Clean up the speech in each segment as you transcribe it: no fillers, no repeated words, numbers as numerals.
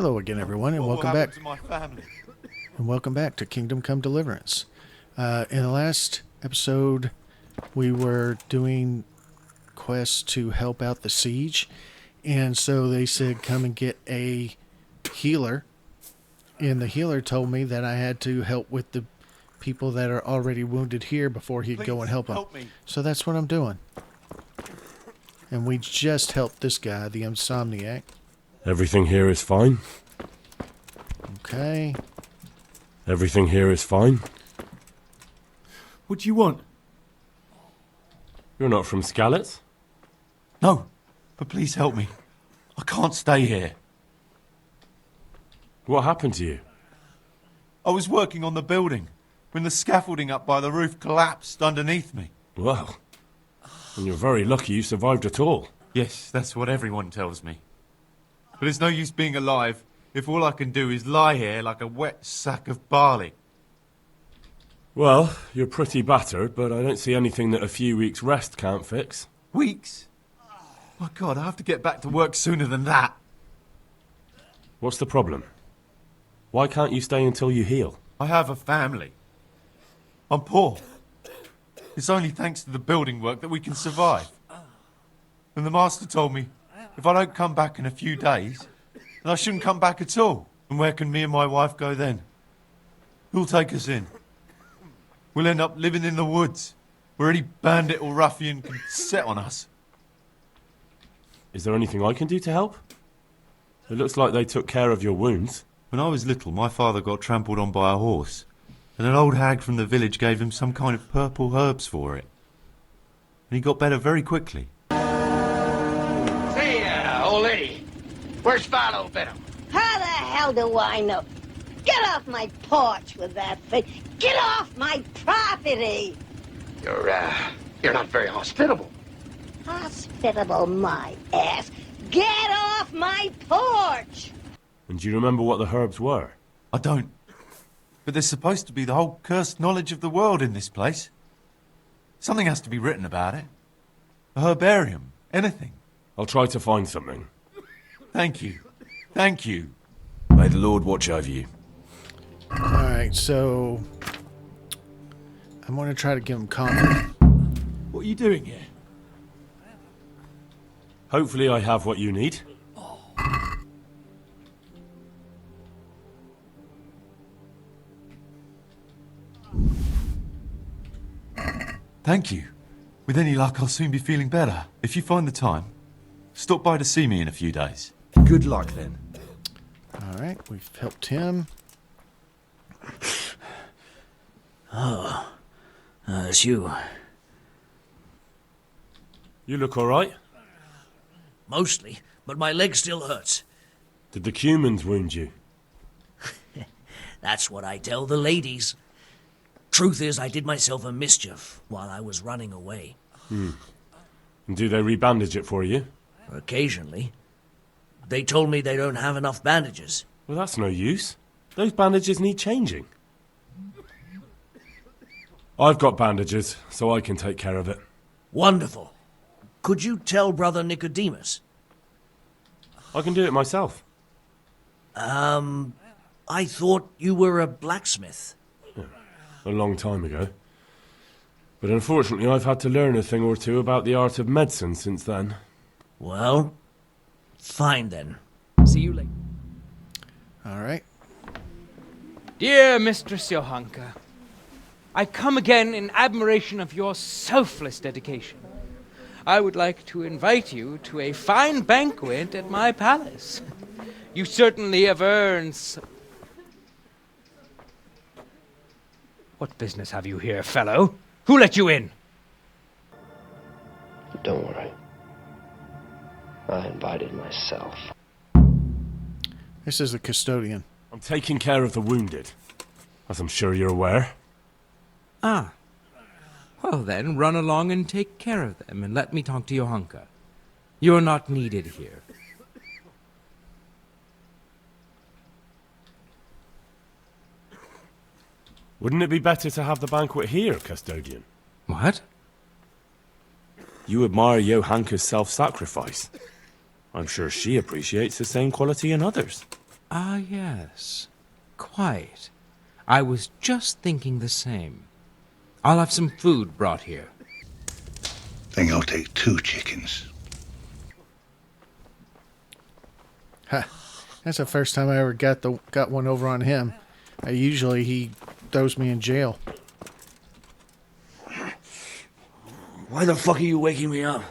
Hello again, everyone, and welcome back. To my family? And welcome back to Kingdom Come Deliverance. In the last episode, we were doing quests to help out the siege, and so they said, come and get a healer. And the healer told me that I had to help with the people that are already wounded here before he'd go and help them. So that's what I'm doing. And we just helped this guy, the insomniac. Everything here is fine. Okay. Everything here is fine. What do you want? You're not from Skalitz? No, but please help me. I can't stay here. What happened to you? I was working on the building when the scaffolding up by the roof collapsed underneath me. Well, and you're very lucky you survived at all. Yes, that's what everyone tells me. But it's no use being alive if all I can do is lie here like a wet sack of barley. Well, you're pretty battered, but I don't see anything that a few weeks' rest can't fix. Weeks? My God, I have to get back to work sooner than that. What's the problem? Why can't you stay until you heal? I have a family. I'm poor. It's only thanks to the building work that we can survive. And the master told me, if I don't come back in a few days, then I shouldn't come back at all. And where can me and my wife go then? Who'll take us in? We'll end up living in the woods, where any bandit or ruffian can set on us. Is there anything I can do to help? It looks like they took care of your wounds. When I was little, my father got trampled on by a horse, and an old hag from the village gave him some kind of purple herbs for it. And he got better very quickly. Say, old lady, where's Philo been? How the hell do I know? Get off my porch with that thing. Get off my property. You're not very hospitable. Hospitable, my ass. Get off my porch. And do you remember what the herbs were? I don't. But there's supposed to be the whole cursed knowledge of the world in this place. Something has to be written about it. A herbarium. Anything. I'll try to find something. Thank you. Thank you. May the Lord watch over you. Alright, so I'm going to try to give him confidence. What are you doing here? Hopefully I have what you need. Thank you. With any luck, I'll soon be feeling better. If you find the time, stop by to see me in a few days. Good luck, then. Alright, we've helped him. It's you. You look alright. Mostly, but my leg still hurts. Did the Cumans wound you? That's what I tell the ladies. Truth is, I did myself a mischief while I was running away. And do they rebandage it for you? Occasionally. They told me they don't have enough bandages. Well, that's no use. Those bandages need changing. I've got bandages, so I can take care of it. Wonderful. Could you tell Brother Nicodemus? I can do it myself. I thought you were a blacksmith. A long time ago. But unfortunately, I've had to learn a thing or two about the art of medicine since then. Well, fine then. See you later. Alright. Dear Mistress Johanka, I come again in admiration of your selfless dedication. I would like to invite you to a fine banquet at my palace. You certainly have earned What business have you here, fellow? Who let you in? Don't worry. I invited myself. This is the custodian. I'm taking care of the wounded, as I'm sure you're aware. Ah. Well then, run along and take care of them, and let me talk to Johanka. You're not needed here. Wouldn't it be better to have the banquet here, custodian? What? You admire Johanka's self-sacrifice. I'm sure she appreciates the same quality in others. Ah, yes. Quite. I was just thinking the same. I'll have some food brought here. Think I'll take 2 chickens. Ha. That's the first time I ever got one over on him. Usually he throws me in jail. Why the fuck are you waking me up?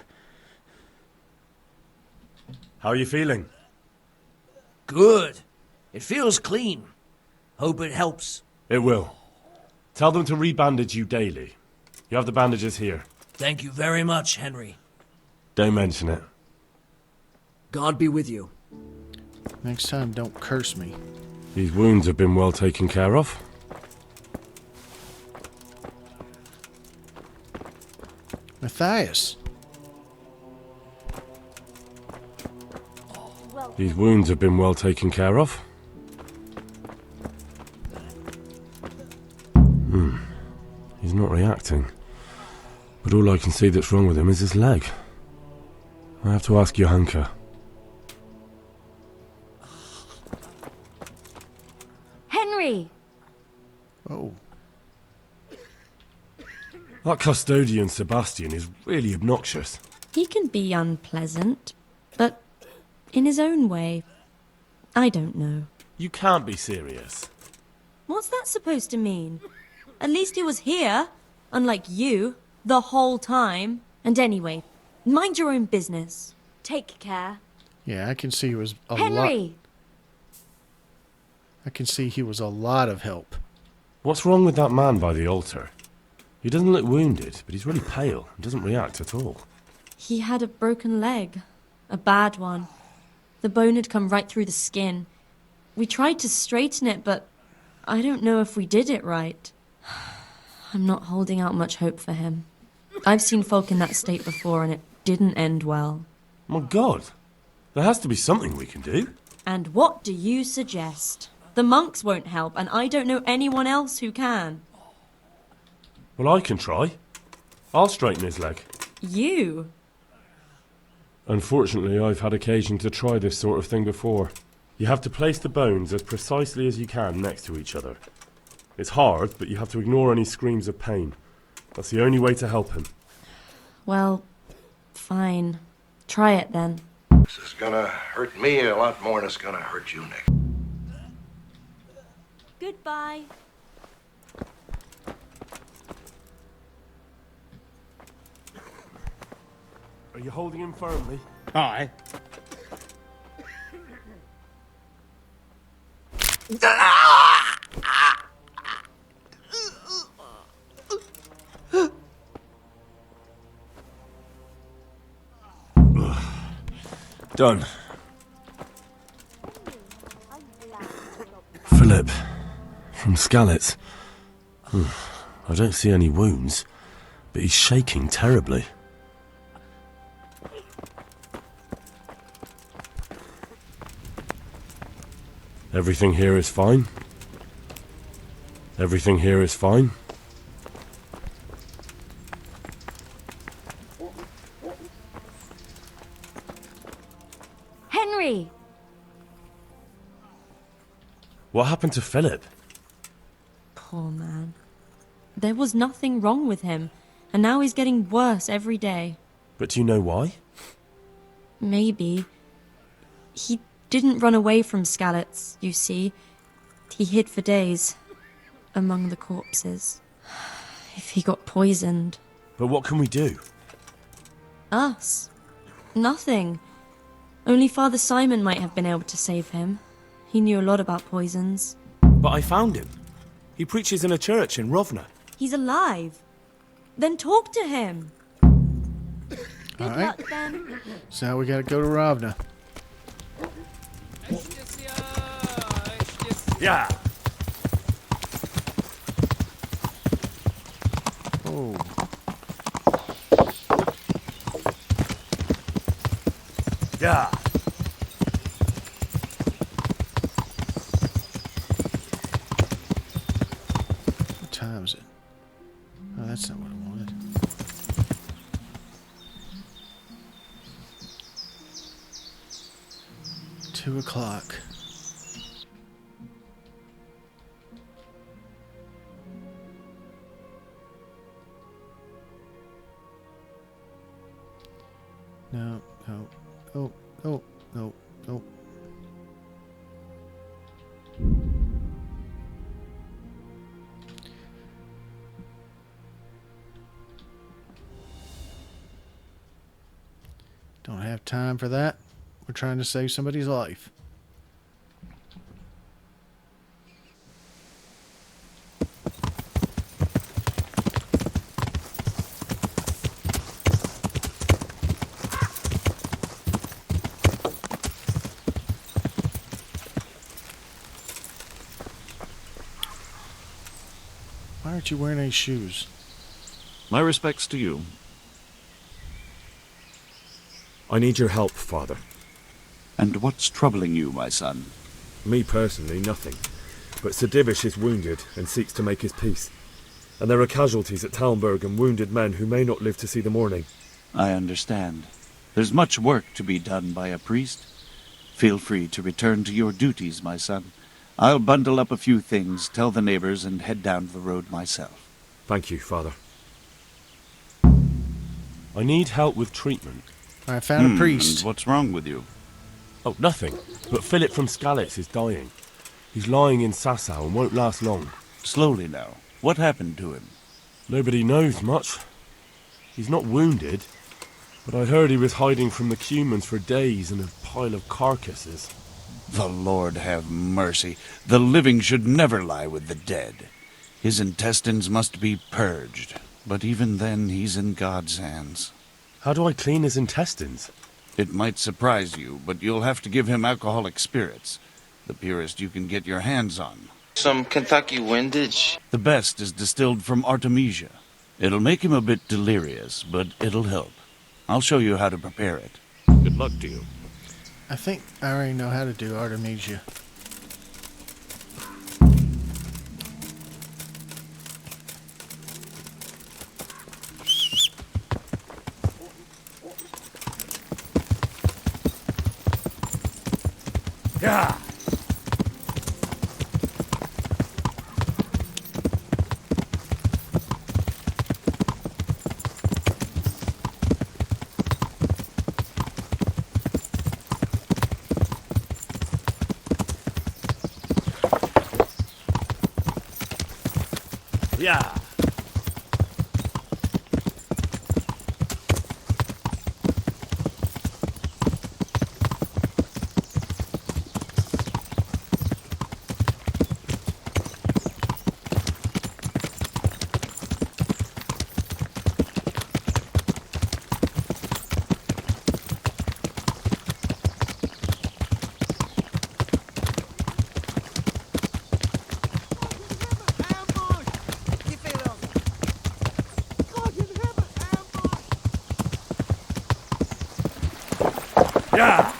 How are you feeling? Good. It feels clean. Hope it helps. It will. Tell them to rebandage you daily. You have the bandages here. Thank you very much, Henry. Don't mention it. God be with you. Next time, don't curse me. These wounds have been well taken care of. Matthias. These wounds have been well taken care of. He's not reacting. But all I can see that's wrong with him is his leg. I have to ask Johanka. Henry! Oh. That custodian Sebastian is really obnoxious. He can be unpleasant, but in his own way. I don't know. You can't be serious. What's that supposed to mean? At least he was here, unlike you, the whole time. And anyway, mind your own business. Take care. Yeah, I can see he was a lot. Henry! I can see he was a lot of help. What's wrong with that man by the altar? He doesn't look wounded, but he's really pale and doesn't react at all. He had a broken leg. A bad one. The bone had come right through the skin. We tried to straighten it, but I don't know if we did it right. I'm not holding out much hope for him. I've seen folk in that state before, and it didn't end well. My God, there has to be something we can do. And what do you suggest? The monks won't help, and I don't know anyone else who can. Well, I can try. I'll straighten his leg. You? Unfortunately, I've had occasion to try this sort of thing before. You have to place the bones as precisely as you can next to each other. It's hard, but you have to ignore any screams of pain. That's the only way to help him. Well, fine. Try it then. This is gonna hurt me a lot more than it's gonna hurt you, Nick. Goodbye. Are you holding him firmly? Aye. Done. Philip, from Skalitz. I don't see any wounds, but he's shaking terribly. Everything here is fine? Everything here is fine? Henry! What happened to Philip? Poor man. There was nothing wrong with him, and now he's getting worse every day. But do you know why? Maybe. He didn't run away from Skalitz, you see. He hid for days, among the corpses. If he got poisoned. But what can we do? Us? Nothing. Only Father Simon might have been able to save him. He knew a lot about poisons. But I found him. He preaches in a church in Rovna. He's alive. Then talk to him. Good Alright. luck, then. So now we gotta go to Ravna. Yeah. Oh. Yeah. What time is it? Oh, that's not what I wanted. $2 o'clock. time for that. We're trying to save somebody's life. Why aren't you wearing any shoes? My respects to you. I need your help, Father. And what's troubling you, my son? Me personally, nothing. But Sir Divish is wounded and seeks to make his peace. And there are casualties at Talmberg and wounded men who may not live to see the morning. I understand. There's much work to be done by a priest. Feel free to return to your duties, my son. I'll bundle up a few things, tell the neighbors, and head down the road myself. Thank you, Father. I need help with treatment. I found a priest. And what's wrong with you? Oh, nothing. But Philip from Skalitz is dying. He's lying in Sasau and won't last long. Slowly now. What happened to him? Nobody knows much. He's not wounded, but I heard he was hiding from the Cumans for days in a pile of carcasses. The Lord have mercy. The living should never lie with the dead. His intestines must be purged, but even then he's in God's hands. How do I clean his intestines? It might surprise you, but you'll have to give him alcoholic spirits. The purest you can get your hands on. Some Kentucky windage? The best is distilled from Artemisia. It'll make him a bit delirious, but it'll help. I'll show you how to prepare it. Good luck to you. I think I already know how to do Artemisia. Yeah. Yeah. Yeah.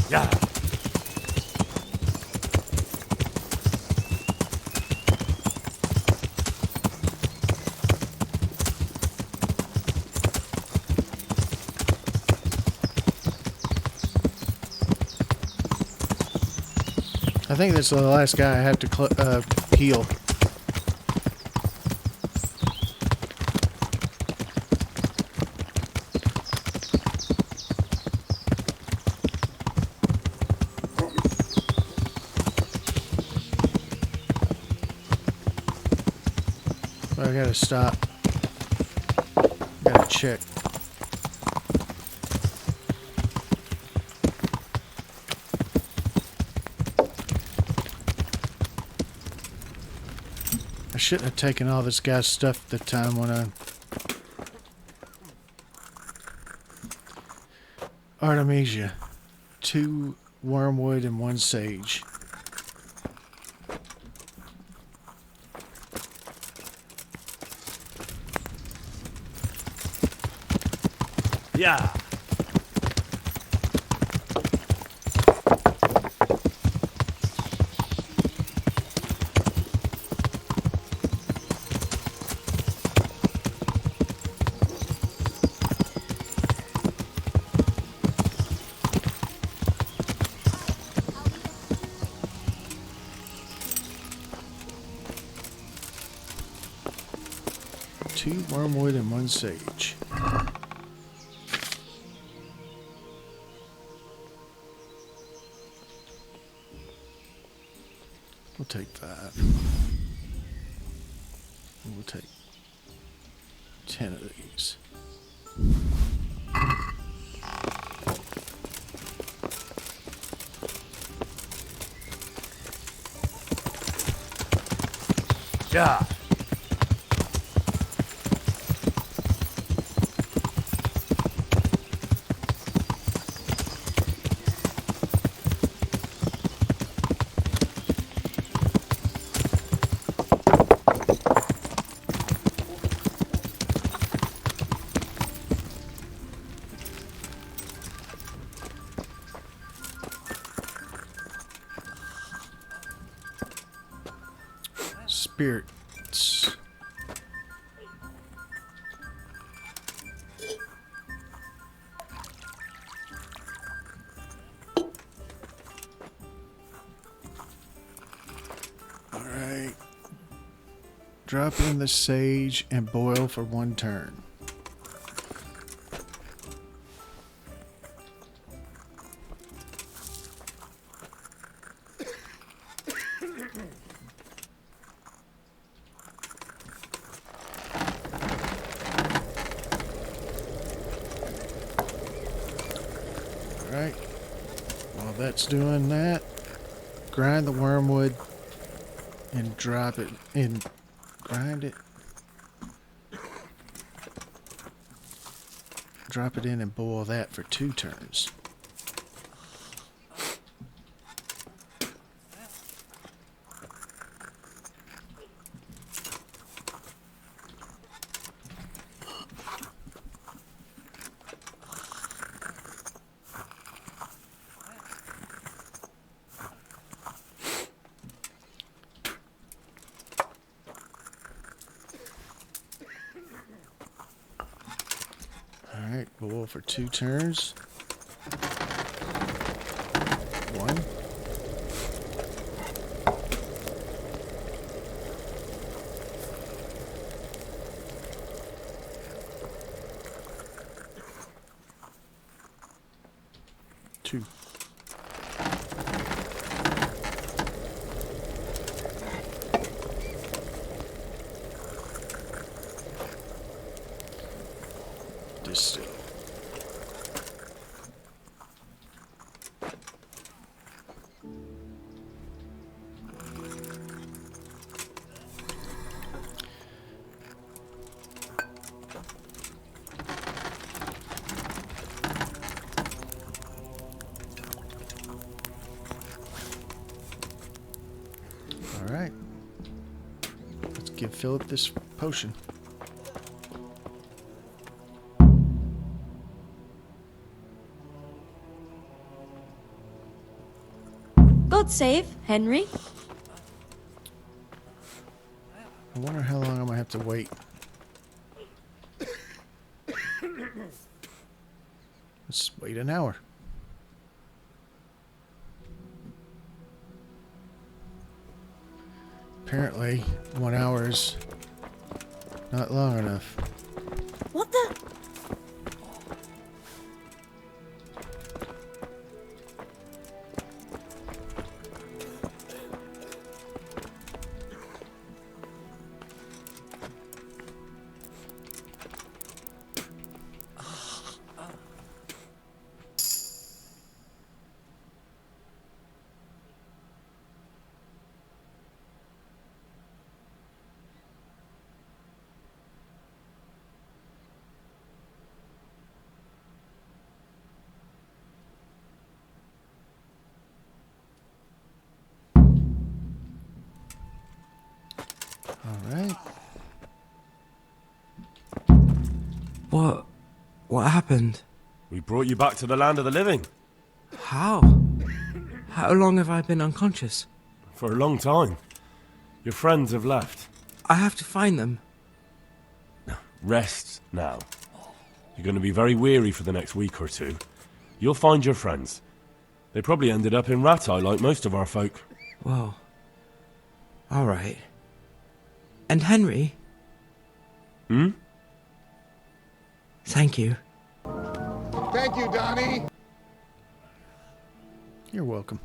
Yeah. I think that's the last guy I have to heal. I gotta stop. Gotta check. I shouldn't have taken all this guy's stuff the time when I... Artemisia. 2 wormwood and 1 sage. Yeah. wormwood and 1 sage. We'll take 5. And we'll take 10 of these. Yeah. Spirits. Alright. Drop in the sage and boil for 1 turn. Alright, while that's doing that, grind the wormwood and drop it in. Grind it. Drop it in and boil that for 2 turns. Alright, boil for 2 turns. 1. Two. Distill. All right. Let's give Philip this potion. God save, Henry. I wonder how long I'm gonna have to wait. Let's wait an hour. Apparently, 1 hour is not long enough. What the? Alright. What happened? We brought you back to the land of the living. How? How long have I been unconscious? For a long time. Your friends have left. I have to find them. Rest now. You're going to be very weary for the next week or 2. You'll find your friends. They probably ended up in Rattay like most of our folk. Whoa. All right. And Henry? Thank you. Thank you, Donnie. You're welcome.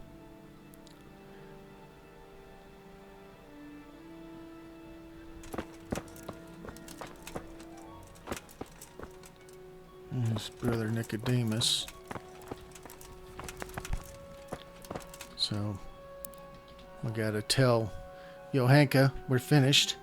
There's Brother Nicodemus. So, we gotta tell Johanka we're finished.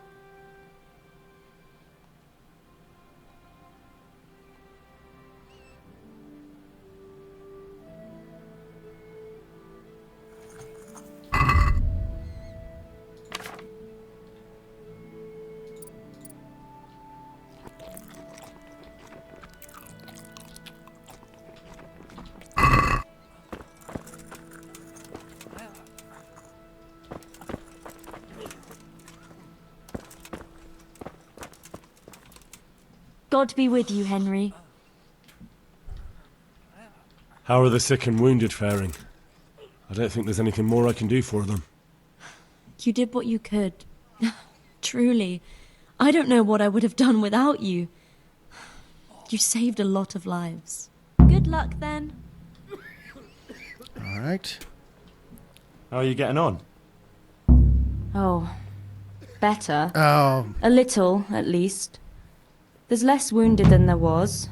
God be with you, Henry. How are the sick and wounded faring? I don't think there's anything more I can do for them. You did what you could. Truly. I don't know what I would have done without you. You saved a lot of lives. Good luck, then. All right. How are you getting on? Oh, better. Oh. A little, at least. There's less wounded than there was.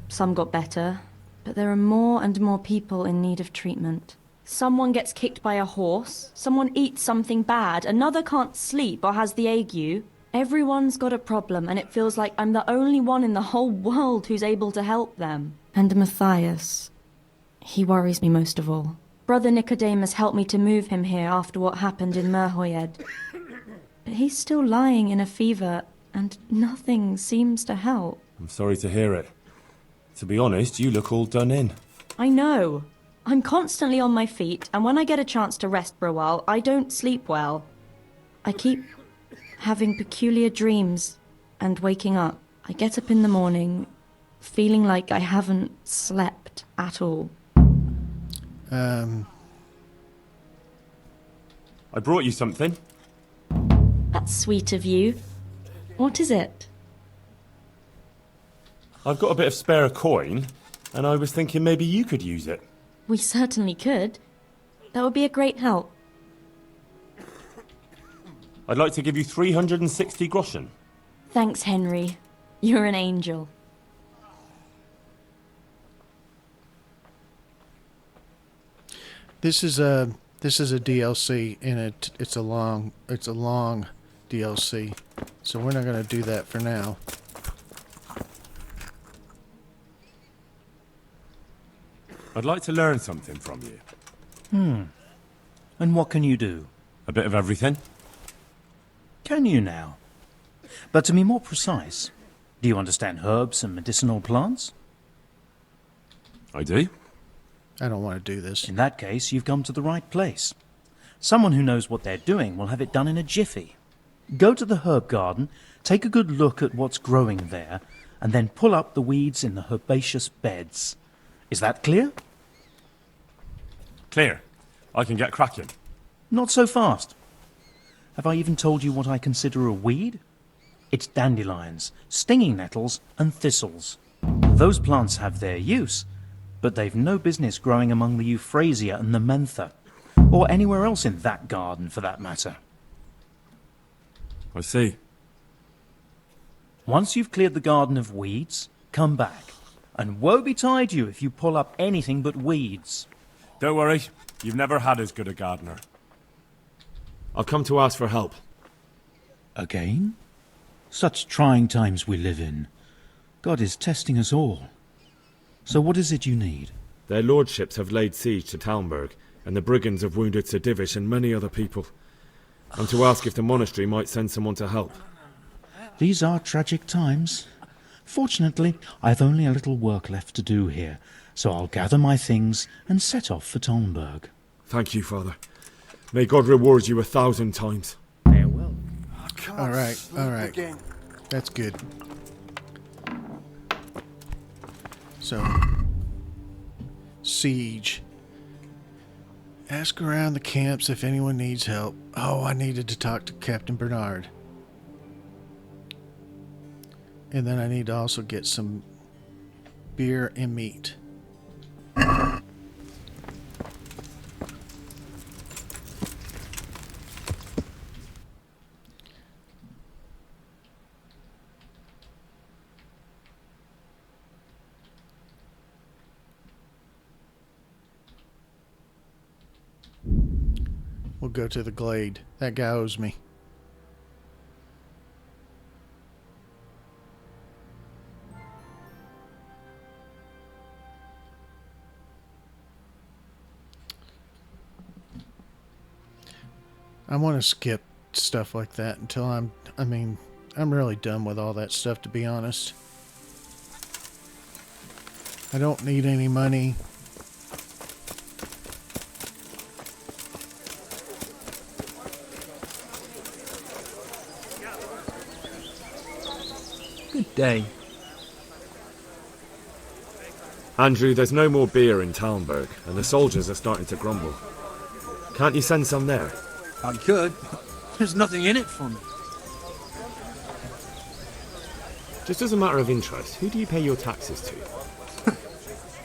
Some got better. But there are more and more people in need of treatment. Someone gets kicked by a horse. Someone eats something bad. Another can't sleep or has the ague. Everyone's got a problem, and it feels like I'm the only one in the whole world who's able to help them. And Matthias. He worries me most of all. Brother Nicodemus helped me to move him here after what happened in Merhoyed. But he's still lying in a fever, and nothing seems to help. I'm sorry to hear it. To be honest, you look all done in. I know. I'm constantly on my feet, and when I get a chance to rest for a while, I don't sleep well. I keep having peculiar dreams and waking up. I get up in the morning feeling like I haven't slept at all. I brought you something. That's sweet of you. What is it? I've got a bit of spare coin, and I was thinking maybe you could use it. We certainly could. That would be a great help. I'd like to give you 360 groschen. Thanks, Henry. You're an angel. This is a DLC, and it's a long DLC, so we're not going to do that for now. I'd like to learn something from you. And what can you do? A bit of everything. Can you now? But to be more precise, do you understand herbs and medicinal plants? I do. I don't want to do this. In that case, you've come to the right place. Someone who knows what they're doing will have it done in a jiffy. Go to the herb garden, take a good look at what's growing there, and then pull up the weeds in the herbaceous beds. Is that clear? Clear. I can get cracking. Not so fast. Have I even told you what I consider a weed? It's dandelions, stinging nettles, and thistles. Those plants have their use, but they've no business growing among the euphrasia and the mentha, or anywhere else in that garden for that matter. I see. Once you've cleared the garden of weeds, come back. And woe betide you if you pull up anything but weeds. Don't worry, you've never had as good a gardener. I've come to ask for help. Again? Such trying times we live in. God is testing us all. So what is it you need? Their lordships have laid siege to Talmberg, and the brigands have wounded Sir Divish and many other people. I'm to ask if the monastery might send someone to help. These are tragic times. Fortunately, I've only a little work left to do here, so I'll gather my things and set off for Talmberg. Thank you, Father. May God reward you 1,000 times. Farewell. All right. That's good. So, siege. Ask around the camps if anyone needs help. Oh, I needed to talk to Captain Bernard. And then I need to also get some beer, and meat. We'll go to the glade. That guy owes me. I want to skip stuff like that until I'm really done with all that stuff, to be honest. I don't need any money. Good day. Andrew, there's no more beer in Talmberg, and the soldiers are starting to grumble. Can't you send some there? I could. There's nothing in it for me. Just as a matter of interest, who do you pay your taxes to?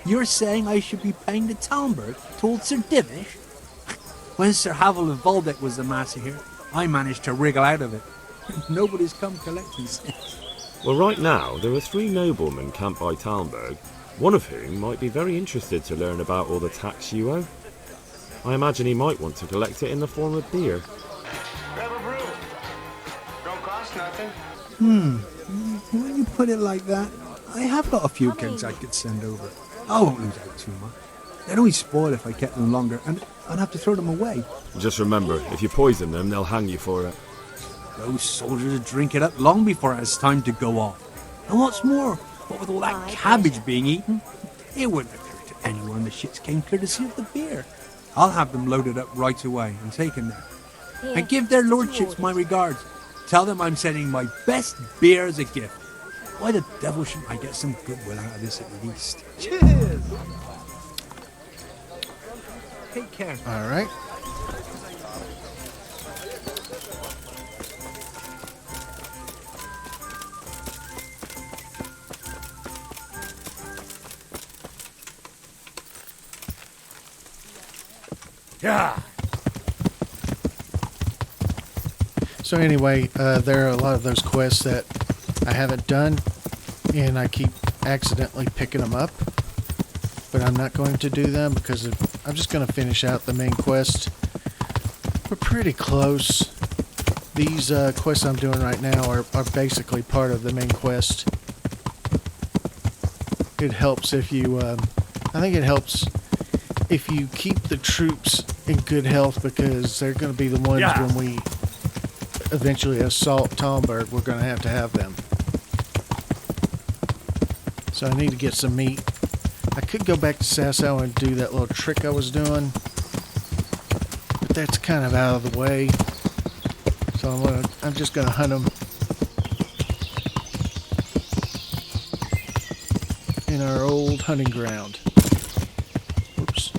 You're saying I should be paying the Talmberg told Sir Divish? When Sir Havel of Waldeck was the master here, I managed to wriggle out of it. Nobody's come collecting since. Well, right now, there are 3 noblemen camped by Talmberg, one of whom might be very interested to learn about all the tax you owe. I imagine he might want to collect it in the form of beer. Grab a brew. Don't cost nothing. When you put it like that, I have got a few kegs I could send over. I won't lose out too much. They'd only spoil if I kept them longer, and I'd have to throw them away. Just remember, if you poison them, they'll hang you for it. Those soldiers would drink it up long before it has time to go off. And what's more, what with all that cabbage being eaten, it wouldn't occur to anyone the shits came courtesy of the beer. I'll have them loaded up right away and taken there. And give their lordships my regards. Tell them I'm sending my best beer as a gift. Why the devil shouldn't I get some goodwill out of this at least? Cheers! Take care. All right. Yeah. So anyway, there are a lot of those quests that I haven't done, and I keep accidentally picking them up. But I'm not going to do them because I'm just going to finish out the main quest. We're pretty close. These quests I'm doing right now are basically part of the main quest. It helps if you, I think it helps if you keep the troops in good health, because they're going to be the ones when we eventually assault Talmberg, we're going to have them. So I need to get some meat. I could go back to Sasau and do that little trick I was doing, but that's kind of out of the way. So I'm just going to hunt them in our old hunting ground. Oops.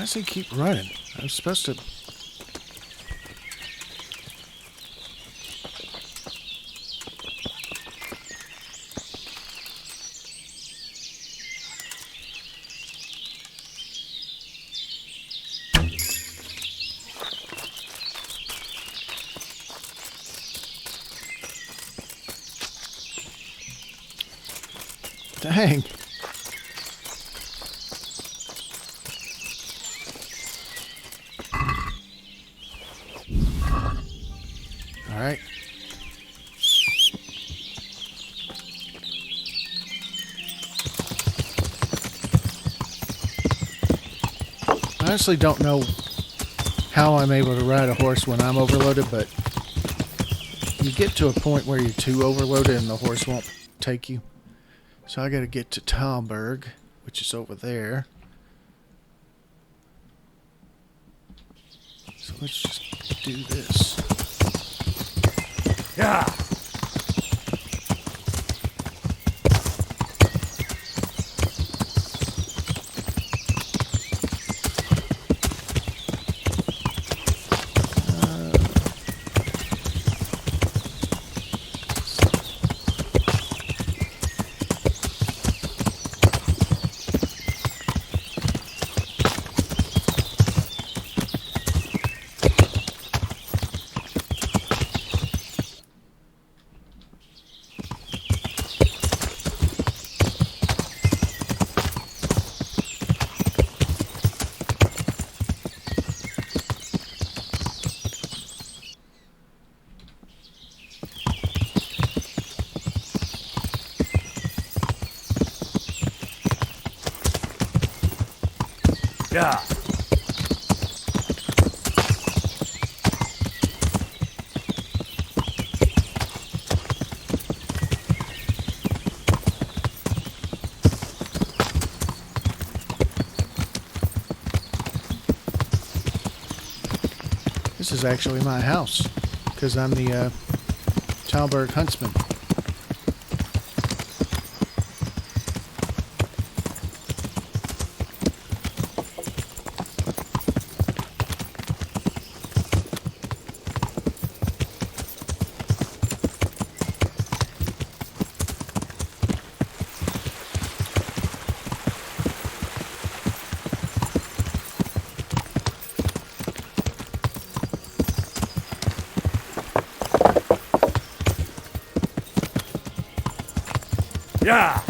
Why does he keep running? I'm supposed to... Dang. All right. I honestly don't know how I'm able to ride a horse when I'm overloaded, but you get to a point where you're too overloaded and the horse won't take you. So I gotta get to Talmberg, which is over there. So let's just do this. Yeah. Yeah. This is actually my house, because I'm the Talmberg huntsman. Yeah.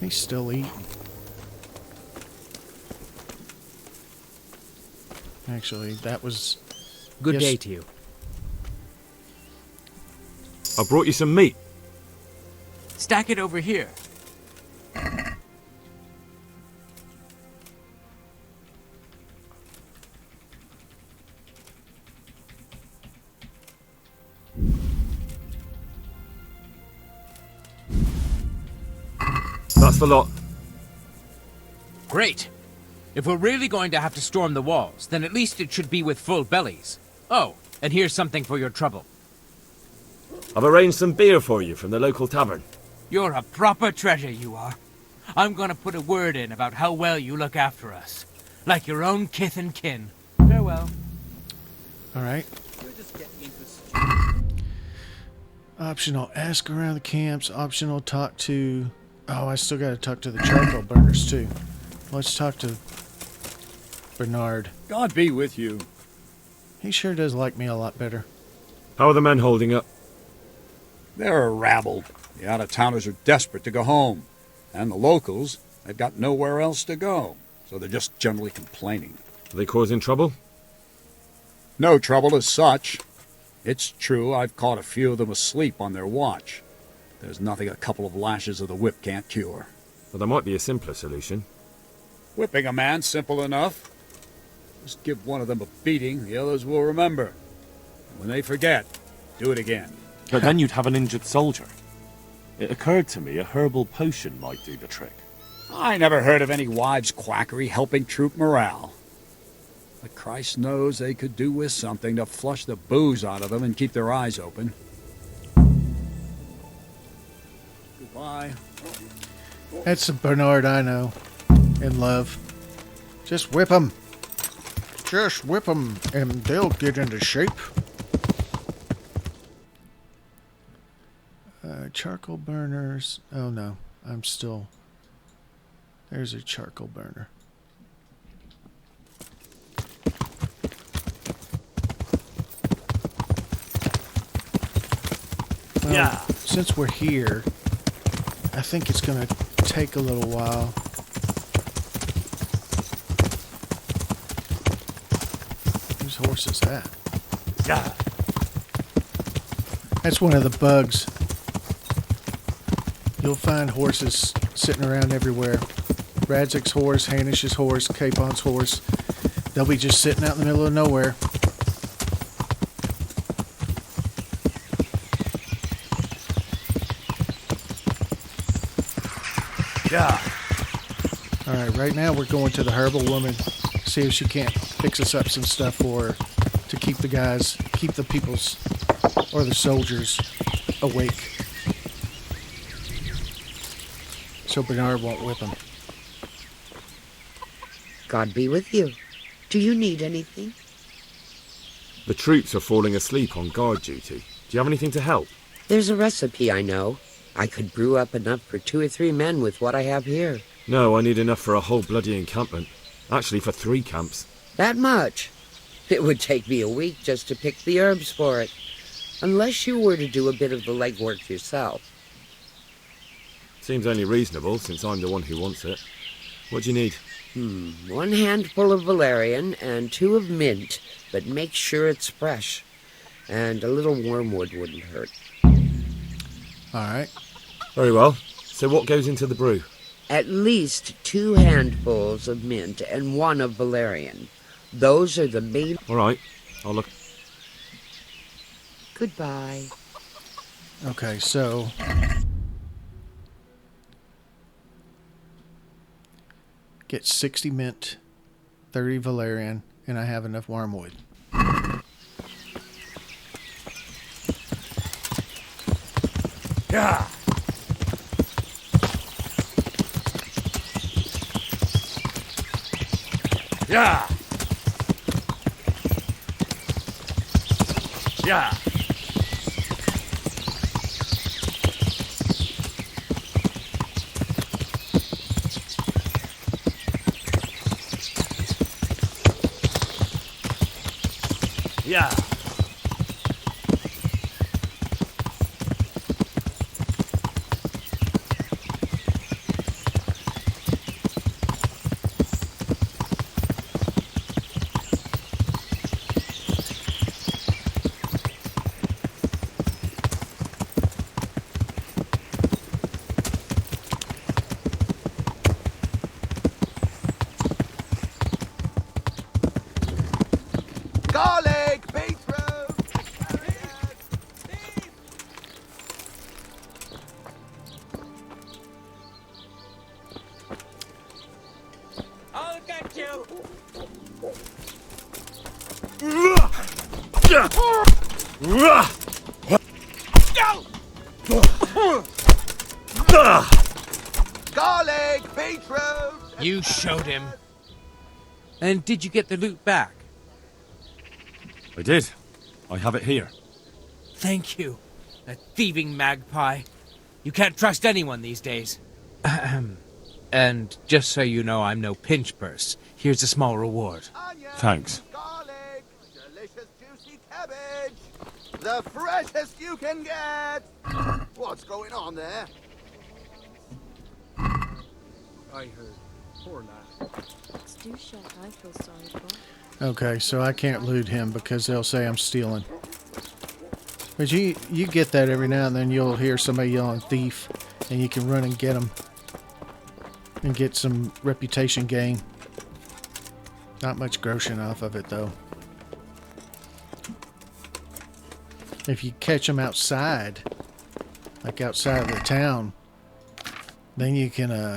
He's still eating. Actually, that was... Good day to you. I brought you some meat. Stack it over here. That's the lot. Great. If we're really going to have to storm the walls, then at least it should be with full bellies. Oh, and here's something for your trouble. I've arranged some beer for you from the local tavern. You're a proper treasure, you are. I'm gonna put a word in about how well you look after us. Like your own kith and kin. Farewell. Alright. Optional, ask around the camps. Optional, talk to... Oh, I still gotta talk to the charcoal burners, too. Let's talk to Bernard. God be with you. He sure does like me a lot better. How are the men holding up? They're a rabble. The out-of-towners are desperate to go home. And the locals, they've got nowhere else to go. So they're just generally complaining. Are they causing trouble? No trouble as such. It's true I've caught a few of them asleep on their watch. There's nothing a couple of lashes of the whip can't cure. Well, there might be a simpler solution. Whipping a man, simple enough. Just give one of them a beating, the others will remember. And when they forget, Do it again. But then you'd have an injured soldier. It occurred to me a herbal potion might do the trick. I never heard of any wives' quackery helping troop morale. But Christ knows they could do with something to flush the booze out of them and keep their eyes open. Goodbye. That's the Bernard I know and love. Just whip them. Just whip them and they'll get into shape. Charcoal burners. Oh no, I'm still... There's a charcoal burner. Well, yeah. Since we're here, I think it's going to take a little while. Whose horse is that? Yeah. That's one of the bugs. You'll find horses sitting around everywhere. Radzik's horse, Hanish's horse, Capon's horse. They'll be just sitting out in the middle of nowhere. Yeah. Alright, right now we're going to the herbal woman. See if she can't fix us up some stuff for her to keep the guys, keep the peoples, or the soldiers awake. So Bernard won't whip them. God be with you. Do you need anything? The troops are falling asleep on guard duty. Do you have anything to help? There's a recipe I know. I could brew up enough for 2 or 3 men with what I have here. No, I need enough for a whole bloody encampment. Actually, for 3 camps. That much? It would take me a week just to pick the herbs for it. Unless you were to do a bit of the legwork yourself. Seems only reasonable, since I'm the one who wants it. What do you need? 1 handful of valerian and 2 of mint, but make sure it's fresh. And a little wormwood wouldn't hurt. Alright. Very well. So what goes into the brew? At least 2 handfuls of mint and 1 of valerian. Those are the main... All right. I'll look... Goodbye. Okay, so... Get 60 mint, 30 valerian, and I have enough wormwood. Yeah. Yeah. Yeah. Yeah. Garlic, beetroot. I'll get you. Garlic, beetroot. You showed him. And did you get the loot back? I did. I have it here. Thank you. That thieving magpie. You can't trust anyone these days. And just so you know, I'm no pinch purse. Here's a small reward. Thanks. Garlic, delicious juicy cabbage. The freshest you can get. What's going on there? I heard. Poor lad. It's Dusha I feel sorry for. Okay, so I can't loot him because they'll say I'm stealing. But you get that every now and then. You'll hear somebody yelling thief, and you can run and get them. And get some reputation gain. Not much groschen off of it, though. if you catch them outside, like outside of the town, then you can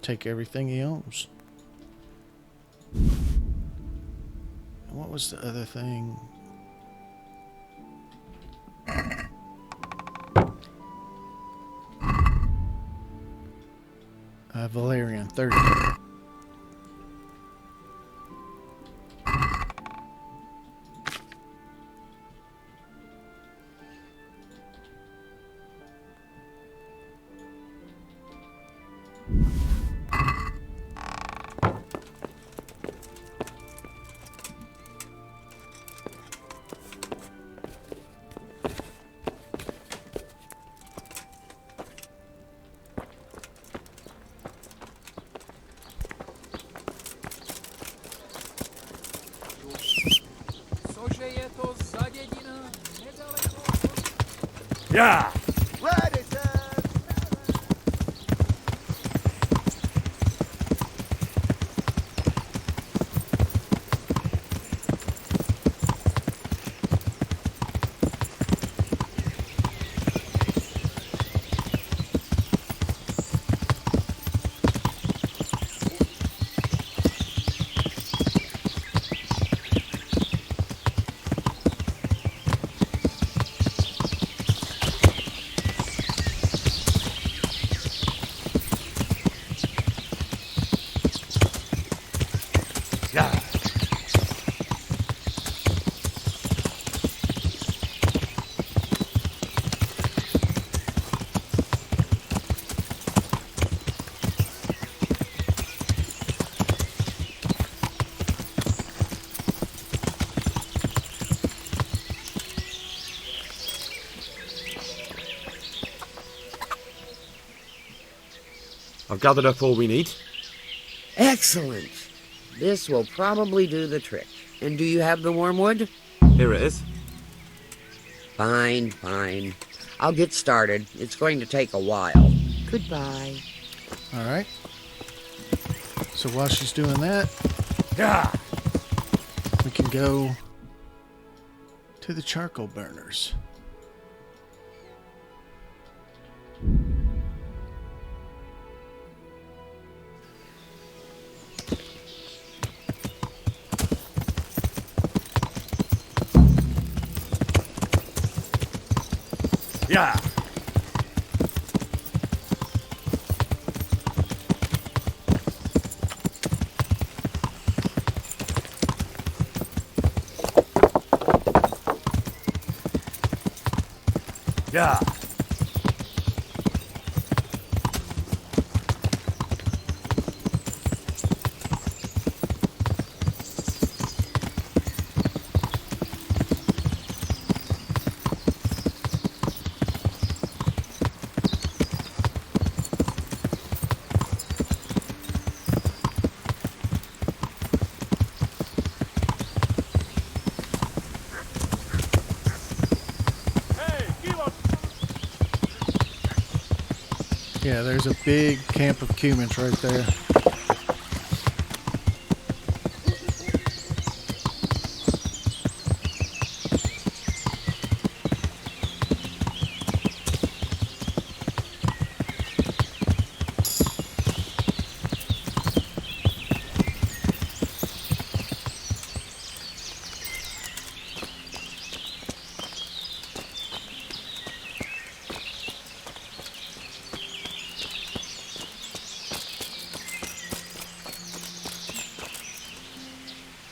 take everything he owns. And what was the other thing? Valerian 30. Yeah! Ready, sir! I've gathered up all we need. Excellent. This will probably do the trick. And do you have the wormwood? Here it is. Fine, fine. I'll get started. It's going to take a while. Goodbye. All right. So while she's doing that, we can go to the charcoal burners. Yeah! Yeah! Yeah, there's a big camp of Cumans right there.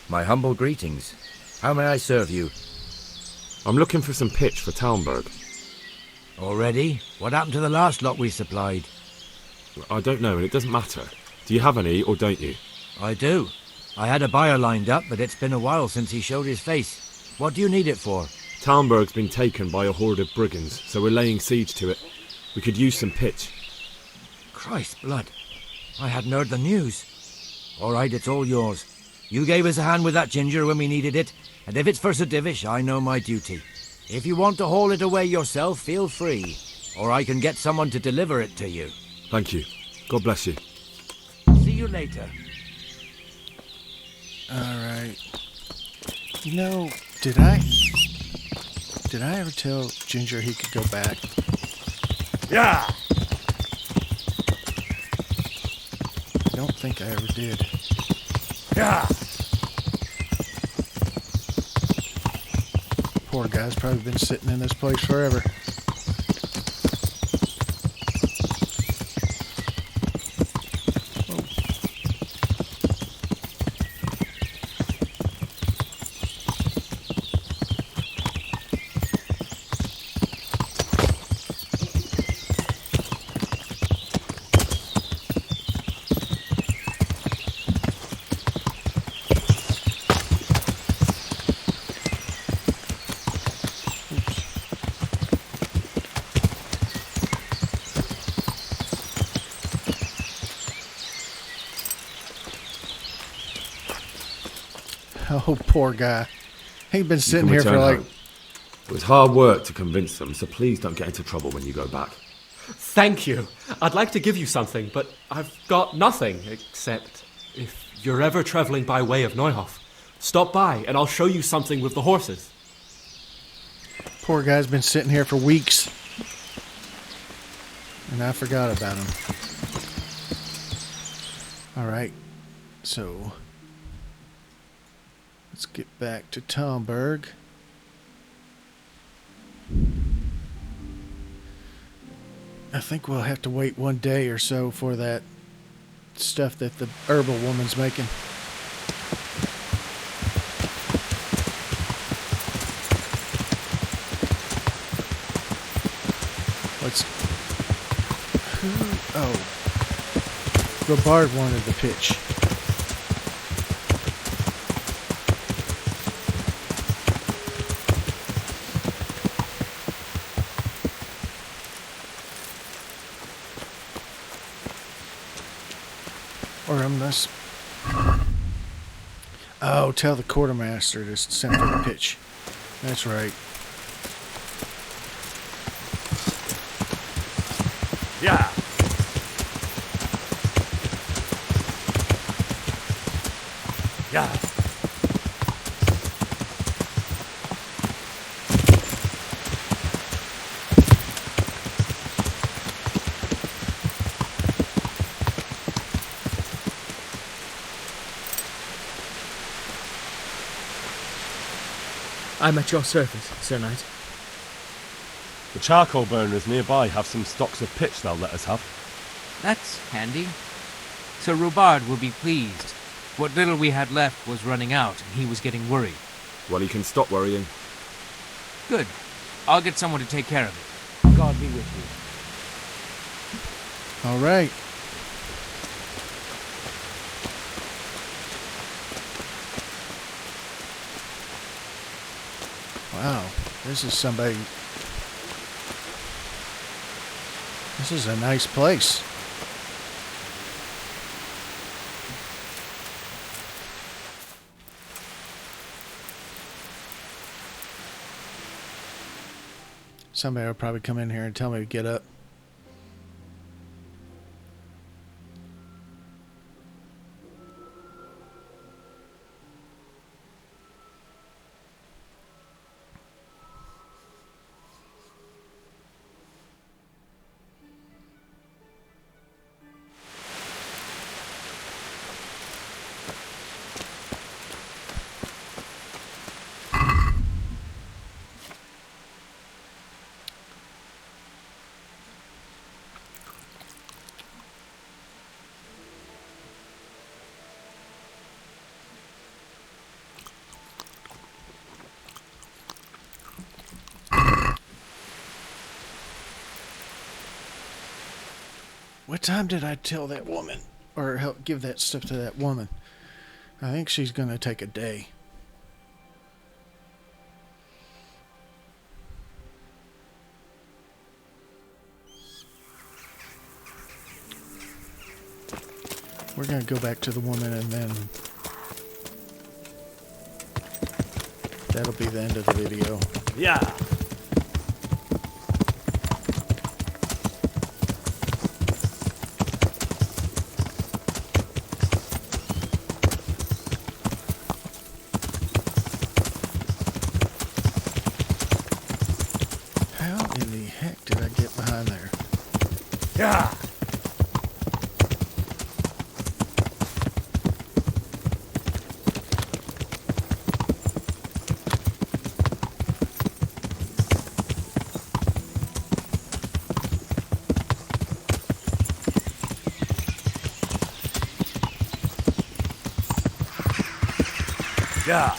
My humble greetings. How may I serve you? I'm looking for some pitch for Talmberg. Already? What happened to the last lot we supplied? I don't know, and it doesn't matter. Do you have any, or don't you? I do. I had a buyer lined up, but it's been a while since he showed his face. What do you need it for? Talmberg's been taken by a horde of brigands, so we're laying siege to it. We could use some pitch. Christ's blood. I hadn't heard the news. All right, it's all yours. You gave us a hand with that ginger when we needed it, and if it's for Sir Divish, I know my duty. If you want to haul it away yourself, feel free, or I can get someone to deliver it to you. Thank you. God bless you. See you later. All right. You know, did I ever tell Ginger he could go back? Yeah! I don't think I ever did. Yeah! Poor guy's probably been sitting in this place forever. Oh, poor guy. He's been sitting here for like... It was hard work to convince them, so please don't get into trouble when you go back. Thank you. I'd like to give you something, but I've got nothing, except if you're ever travelling by way of Neuhof, stop by and I'll show you something with the horses. Poor guy's been sitting here for weeks. And I forgot about him. Alright, so... let's get back to Talmberg. I think we'll have to wait one day or so for that stuff that the herbal woman's making. Let's... oh. Robard wanted the pitch. Or I'm not... oh, tell the quartermaster to send for the pitch. That's right. Yeah. Yeah. I'm at your service, Sir Knight. The charcoal burners nearby have some stocks of pitch they'll let us have. That's handy. Sir Robard will be pleased. What little we had left was running out, and he was getting worried. Well, he can stop worrying. Good. I'll get someone to take care of it. God be with you. All right. Wow, this is somebody... this is a nice place. Somebody will probably come in here and tell me to get up. What time did I tell that woman, or help give that stuff to that woman? I think she's going to take a day. We're going to go back to the woman and then that'll be the end of the video. Yeah. behind there. Yeah. Yeah.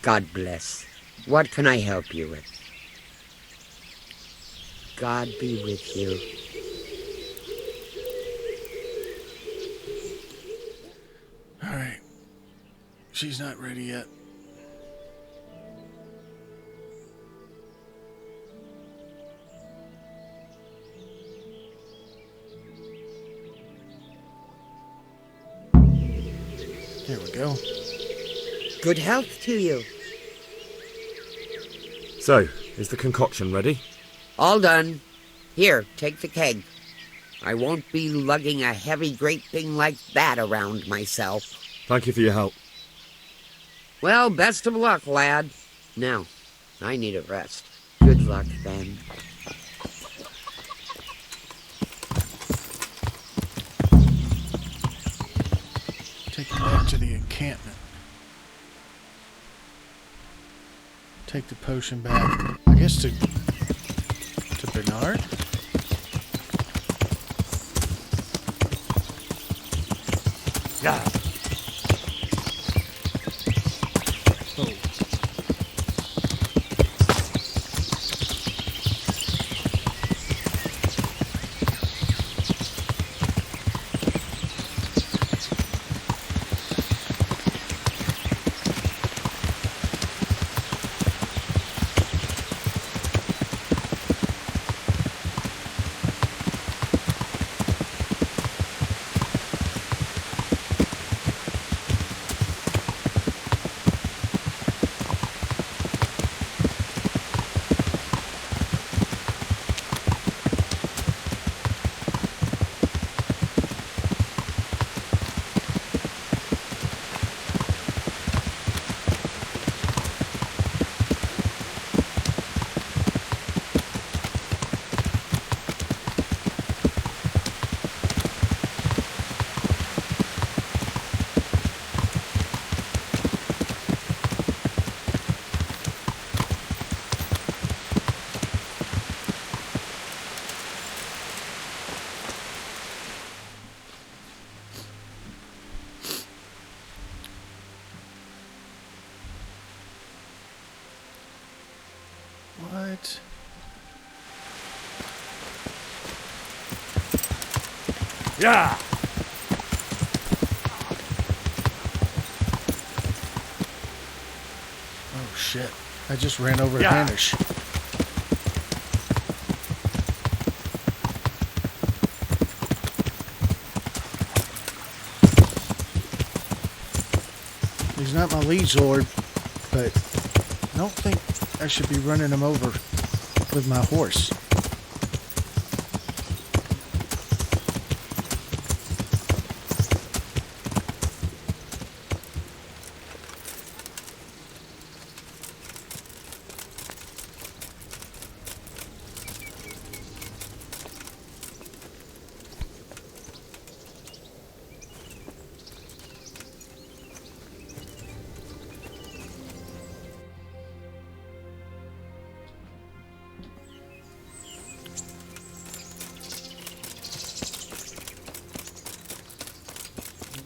God bless. What can I help you with? God be with you. All right. She's not ready yet. There we go. Good health to you. So, is the concoction ready? All done. Here, take the keg. I won't be lugging a heavy great thing like that around myself. Thank you for your help. Well, best of luck, lad. Now, I need a rest. Good luck, then. Take it back to the encampment. Take the potion back. I guess to Bernard? Yeah. What? Yeah. Oh shit. I just ran over Yeah. Hanish. He's not my liege lord, but I don't think I should be running him over with my horse.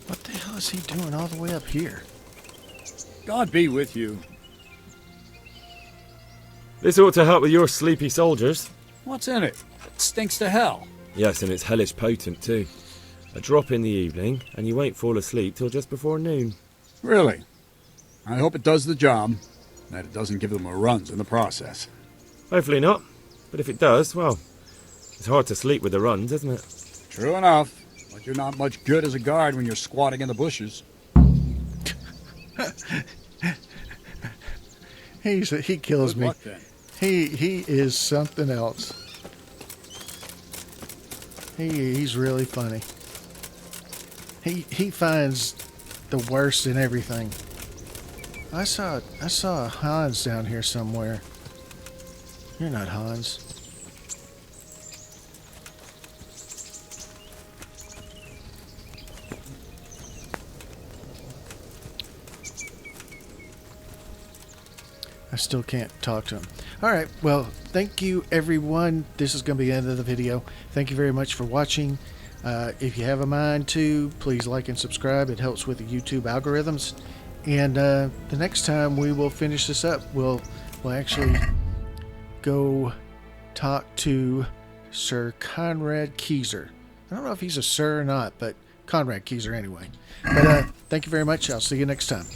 What the hell is he doing all the way up here? God be with you. This ought to help with your sleepy soldiers. What's in it? It stinks to hell. Yes, and it's hellish potent too. A drop in the evening, and you won't fall asleep till just before noon. Really? I hope it does the job. That it doesn't give them a runs in the process. Hopefully not. But if it does, well, it's hard to sleep with the runs, isn't it? True enough. But you're not much good as a guard when you're squatting in the bushes. He kills Good me. luck, then. He is something else. He's really funny. He finds the worst in everything. I saw Hans down here somewhere. You're not Hans. I still can't talk to him. Alright, well, thank you everyone. This is going to be the end of the video. Thank you very much for watching. If you have a mind to, please like and subscribe. It helps with the YouTube algorithms. And the next time we will finish this up, we'll actually go talk to Sir Conrad Keyser. I don't know if he's a sir or not, but Conrad Keyser anyway. But thank you very much. I'll see you next time.